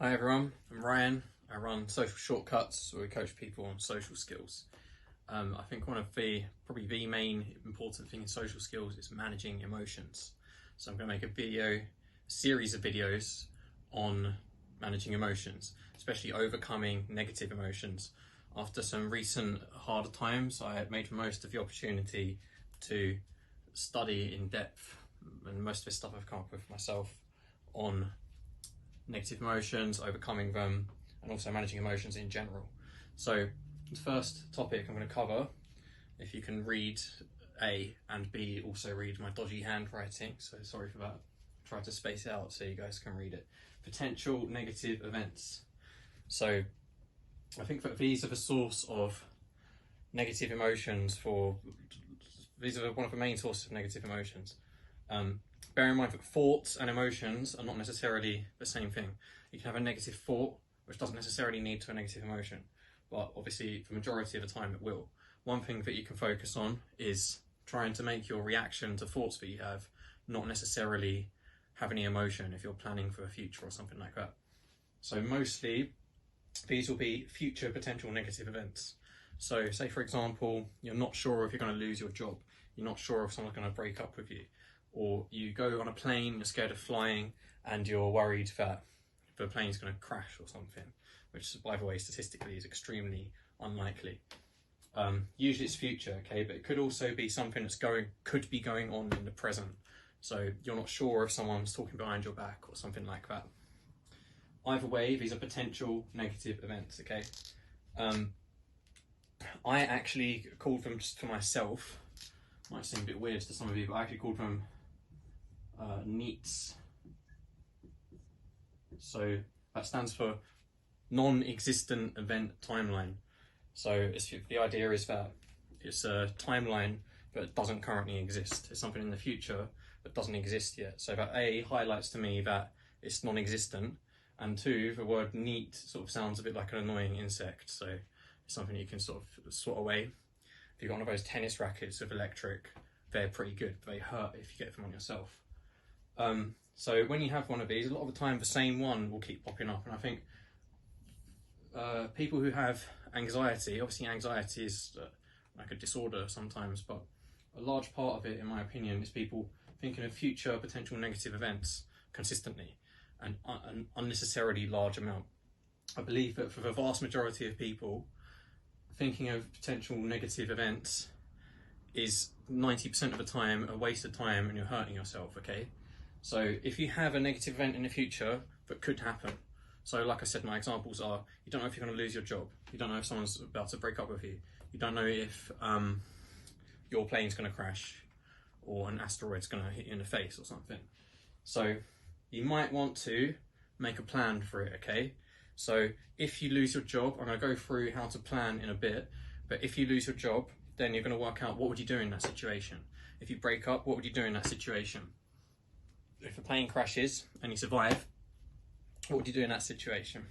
Hi everyone, I'm Ryan. I run Social Shortcuts, where we coach people on social skills. I think one of probably the main important thing in social skills is managing emotions. So I'm going to make a series of videos on managing emotions, especially overcoming negative emotions. After some recent harder times, I made the most of the opportunity to study in depth, and most of this stuff I've come up with myself on negative emotions, overcoming them, and also managing emotions in general. So the first topic I'm going to cover, if you can read A and B also read my dodgy handwriting, so sorry for that, try to space it out so you guys can read it. Potential negative events. So I think that these are the source of negative emotions these are one of the main sources of negative emotions. Bear in mind that thoughts and emotions are not necessarily the same thing. You can have a negative thought, which doesn't necessarily lead to a negative emotion, but obviously the majority of the time it will. One thing that you can focus on is trying to make your reaction to thoughts that you have not necessarily have any emotion if you're planning for a future or something like that. So mostly these will be future potential negative events. So say for example, you're not sure if you're going to lose your job, you're not sure if someone's going to break up with you, or you go on a plane, you're scared of flying, and you're worried that the plane's going to crash or something, which, by the way, statistically is extremely unlikely. Usually it's future, okay, but it could also be something that's could be going on in the present. So you're not sure if someone's talking behind your back or something like that. Either way, these are potential negative events, okay? I actually called them, just for myself, might seem a bit weird to some of you, but I actually called them Neets. So that stands for non-existent event timeline. So the idea is that it's a timeline that doesn't currently exist. It's something in the future that doesn't exist yet. So that A highlights to me that it's non-existent, and two, the word neat sort of sounds a bit like an annoying insect. So it's something you can sort of swat away. If you've got one of those tennis rackets with electric, they're pretty good. They hurt if you get them on yourself. So when you have one of these, a lot of the time the same one will keep popping up. And I think people who have anxiety, obviously anxiety is like a disorder sometimes, but a large part of it, in my opinion, is people thinking of future potential negative events consistently and an unnecessarily large amount. I believe that for the vast majority of people, thinking of potential negative events is 90% of the time a waste of time and you're hurting yourself, okay? So if you have a negative event in the future that could happen, so like I said, my examples are, you don't know if you're going to lose your job, you don't know if someone's about to break up with you, you don't know if your plane's going to crash or an asteroid's going to hit you in the face or something. So you might want to make a plan for it, okay? So if you lose your job, I'm going to go through how to plan in a bit, but if you lose your job, then you're going to work out what would you do in that situation. If you break up, what would you do in that situation? If a plane crashes and you survive, what would you do in that situation?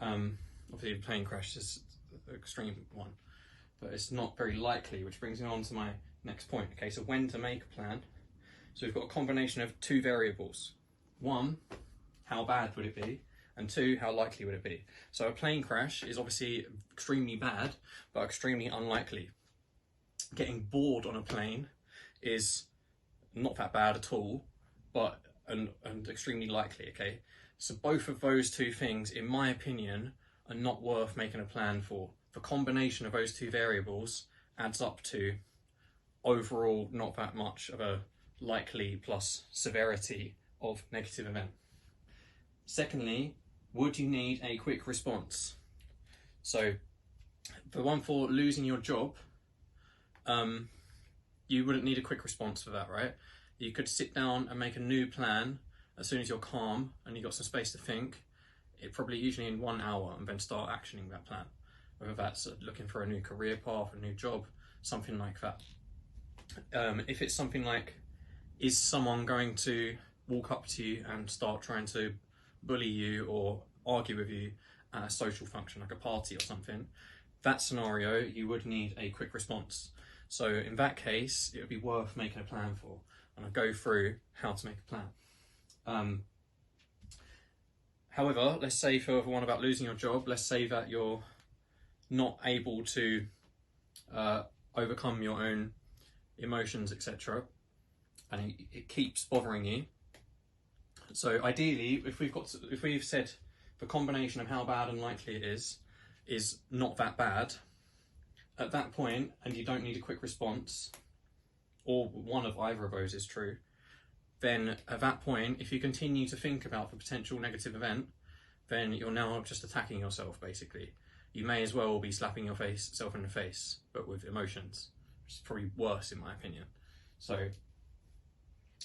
Obviously, a plane crash is an extreme one, but it's not very likely, which brings me on to my next point. Okay, so when to make a plan. So we've got a combination of two variables. One, how bad would it be? And two, how likely would it be? So a plane crash is obviously extremely bad, but extremely unlikely. Getting bored on a plane is not that bad at all, but and extremely likely, okay? So both of those two things, in my opinion, are not worth making a plan for. The combination of those two variables adds up to overall not that much of a likely plus severity of negative event. Secondly, would you need a quick response? So the one for losing your job, you wouldn't need a quick response for that, right? You could sit down and make a new plan as soon as you're calm and you've got some space to think, probably usually in 1 hour, and then start actioning that plan. Whether that's looking for a new career path, a new job, something like that. If it's something like, is someone going to walk up to you and start trying to bully you or argue with you at a social function, like a party or something, that scenario, you would need a quick response. So in that case, it would be worth making a plan for. And I'll go through how to make a plan. However, let's say for one about losing your job, let's say that you're not able to overcome your own emotions, etc., and it keeps bothering you. So ideally, if we've said the combination of how bad and likely it is not that bad, at that point, and you don't need a quick response, or one of either of those is true, then at that point, if you continue to think about the potential negative event, then you're now just attacking yourself, basically. You may as well be slapping yourself in the face, but with emotions, which is probably worse in my opinion. So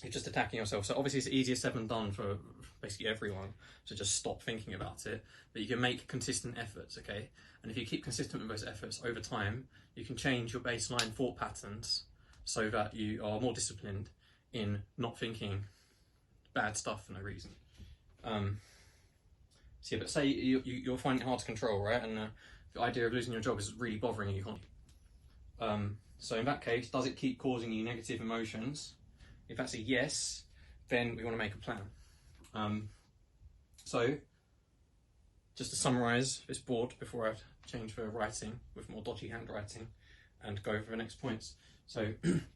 you're just attacking yourself. So obviously it's easier said than done for basically everyone to just stop thinking about it, but you can make consistent efforts, okay? And if you keep consistent with those efforts over time, you can change your baseline thought patterns so that you are more disciplined in not thinking bad stuff for no reason. So yeah, but say you're finding it hard to control, right? And the idea of losing your job is really bothering you. So in that case, does it keep causing you negative emotions? If that's a yes, then we want to make a plan. So just to summarise this board before I change for writing with more dodgy handwriting and go over the next points. So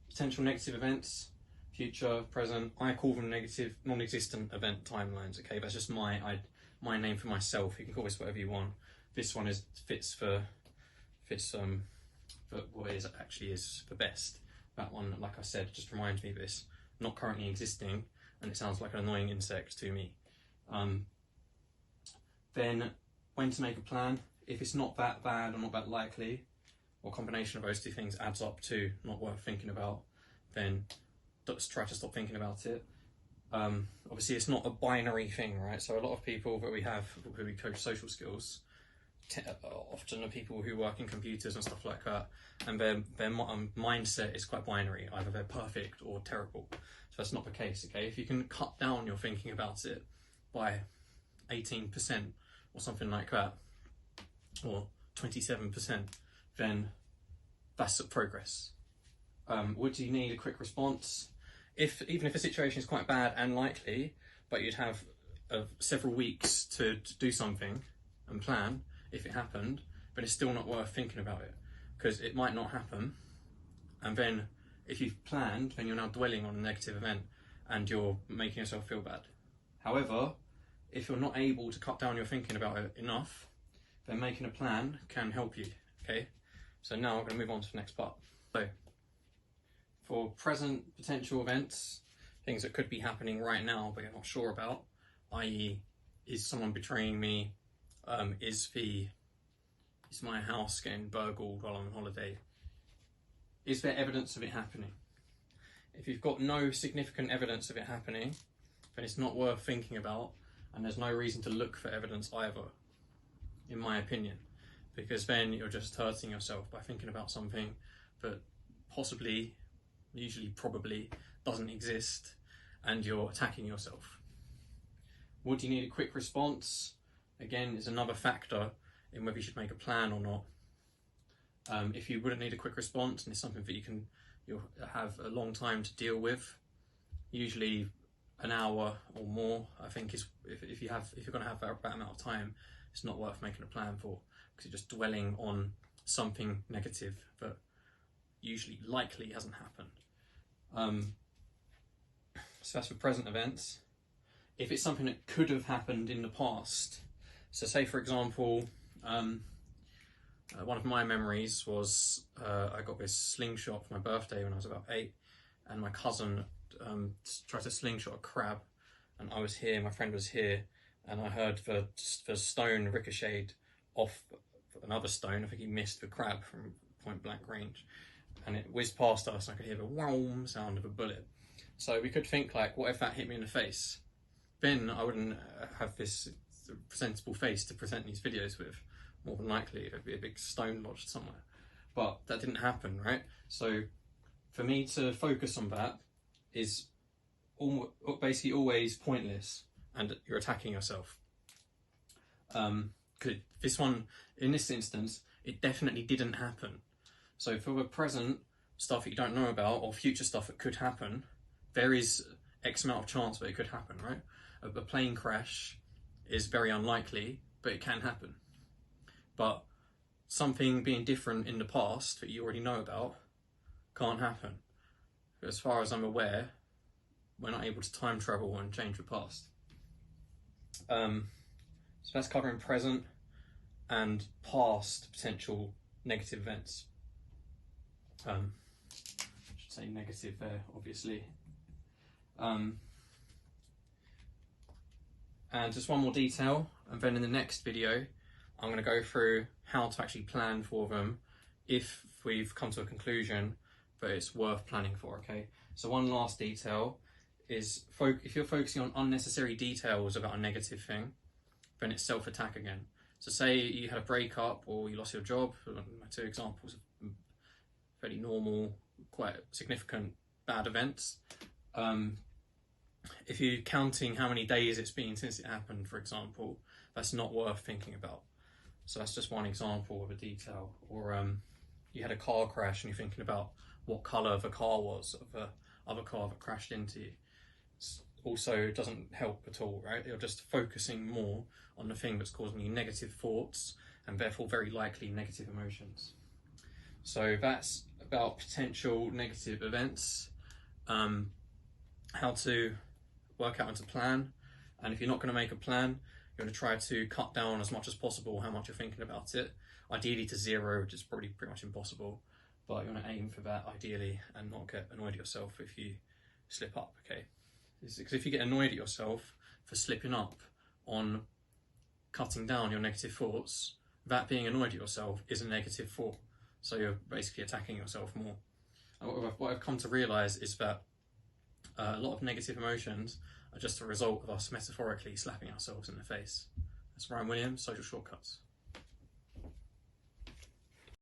potential negative events, future, present. I call them negative, non-existent event timelines. Okay, that's just my name for myself. You can call this whatever you want. This one fits for what it actually is the best. That one, like I said, just reminds me of this not currently existing, and it sounds like an annoying insect to me. Then when to make a plan. If it's not that bad or not that likely, or a combination of those two things adds up to not worth thinking about, then just try to stop thinking about it. Obviously it's not a binary thing, right? So a lot of people that we have who we coach social skills often are people who work in computers and stuff like that, and their mindset is quite binary. Either they're perfect or terrible. So that's not the case, okay? If you can cut down your thinking about it by 18% or something like that, or 27%, then that's progress. Would you need a quick response? Even if the situation is quite bad and likely, but you'd have several weeks to do something and plan if it happened, but it's still not worth thinking about it because it might not happen. And then if you've planned, then you're now dwelling on a negative event and you're making yourself feel bad. However, if you're not able to cut down your thinking about it enough, then making a plan can help you, okay? So now I'm going to move on to the next part. So for present potential events, things that could be happening right now but you're not sure about, i.e. is someone betraying me, is my house getting burgled while I'm on holiday, is there evidence of it happening? If you've got no significant evidence of it happening, then it's not worth thinking about, and there's no reason to look for evidence either, in my opinion, because then you're just hurting yourself by thinking about something that possibly, usually probably, doesn't exist, and you're attacking yourself. Would you need a quick response? Again, is another factor in whether you should make a plan or not. If you wouldn't need a quick response and it's something that you'll have a long time to deal with, usually an hour or more, I think is if you're going to have that amount of time, it's not worth making a plan for, because you're just dwelling on something negative that usually likely hasn't happened. So that's for present events. If it's something that could have happened in the past, so say for example, one of my memories was I got this slingshot for my birthday when I was about 8, and my cousin tried to slingshot a crab, and I was here, my friend was here, and I heard the stone ricocheted off another stone. I think he missed the crab from point blank range, and it whizzed past us, and I could hear the whoom sound of a bullet. So we could think like, what if that hit me in the face? Then I wouldn't have this presentable face to present these videos with. More than likely it'd be a big stone lodged somewhere, but that didn't happen, right? So for me to focus on that is basically always pointless, and you're attacking yourself. This one, in this instance, it definitely didn't happen. So for the present stuff that you don't know about, or future stuff that could happen, there is X amount of chance that it could happen, right? A plane crash is very unlikely, but it can happen. But something being different in the past that you already know about can't happen. As far as I'm aware, we're not able to time travel and change the past. So that's covering present and past potential negative events. I should say negative there, obviously. And just one more detail, and then in the next video I'm going to go through how to actually plan for them if we've come to a conclusion that it's worth planning for, okay? So one last detail is, if you're focusing on unnecessary details about a negative thing, then it's self-attack again. So say you had a breakup or you lost your job, my two examples of fairly normal, quite significant bad events. If you're counting how many days it's been since it happened, for example, that's not worth thinking about. So that's just one example of a detail. Or you had a car crash and you're thinking about what colour the car was of the other car that crashed into you. Also doesn't help at all, right? You're just focusing more on the thing that's causing you negative thoughts and therefore very likely negative emotions. So that's about potential negative events, how to work out and to plan. And if you're not going to make a plan, you're going to try to cut down as much as possible how much you're thinking about it, ideally to 0, which is probably pretty much impossible, but you want to aim for that ideally and not get annoyed at yourself if you slip up, okay? Because if you get annoyed at yourself for slipping up on cutting down your negative thoughts, that being annoyed at yourself is a negative thought. So you're basically attacking yourself more. And what I've come to realise is that a lot of negative emotions are just a result of us metaphorically slapping ourselves in the face. That's Ryan Williams, Social Shortcuts.